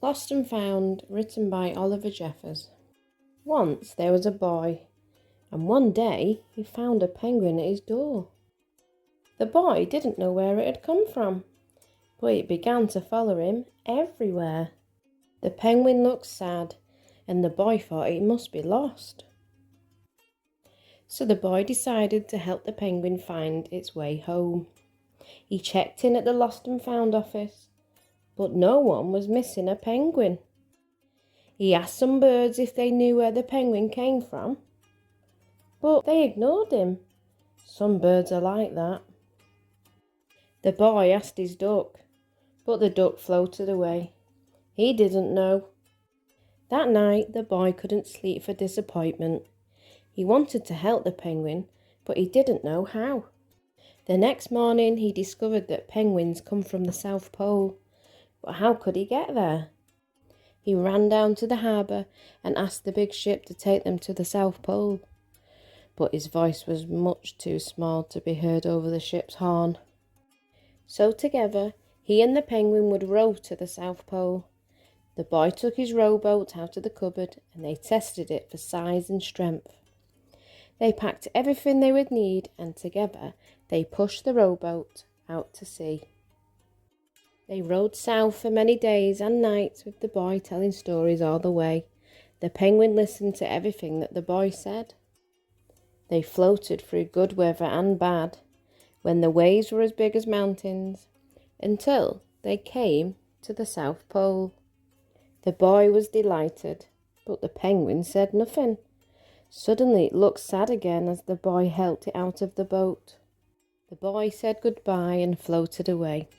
Lost and Found, written by Oliver Jeffers. Once there was a boy, and one day he found a penguin at his door. The boy didn't know where it had come from, but it began to follow him everywhere. The penguin looked sad, and the boy thought it must be lost. So the boy decided to help the penguin find its way home. He checked in at the Lost and Found office, but no one was missing a penguin. He asked some birds if they knew where the penguin came from, but they ignored him. Some birds are like that. The boy asked his duck, but the duck floated away. He didn't know. That night the boy couldn't sleep for disappointment. He wanted to help the penguin, but he didn't know how. The next morning he discovered that penguins come from the South Pole, but how could he get there? He ran down to the harbour and asked the big ship to take them to the South Pole, but his voice was much too small to be heard over the ship's horn. So together, he and the penguin would row to the South Pole. The boy took his rowboat out of the cupboard and they tested it for size and strength. They packed everything they would need and together they pushed the rowboat out to sea. They rowed south for many days and nights with the boy telling stories all the way. The penguin listened to everything that the boy said. They floated through good weather and bad, when the waves were as big as mountains, until they came to the South Pole. The boy was delighted, but the penguin said nothing. Suddenly it looked sad again as the boy helped it out of the boat. The boy said goodbye and floated away.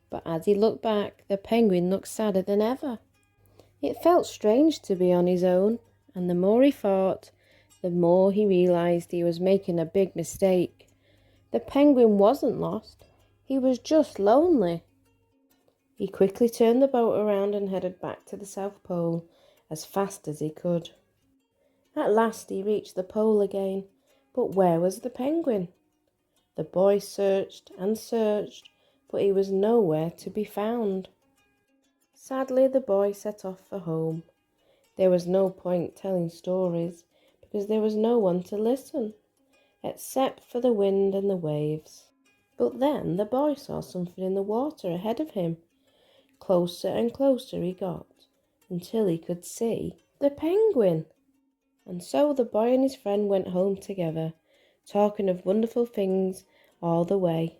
But as he looked back, the penguin looked sadder than ever. It felt strange to be on his own, and the more he thought, the more he realised he was making a big mistake. The penguin wasn't lost, he was just lonely. He quickly turned the boat around and headed back to the South Pole as fast as he could. At last he reached the pole again, but where was the penguin? The boy searched and searched, but he was nowhere to be found. Sadly, the boy set off for home. There was no point telling stories, because there was no one to listen, except for the wind and the waves. But then the boy saw something in the water ahead of him. Closer and closer he got, until he could see the penguin. And so the boy and his friend went home together, talking of wonderful things all the way.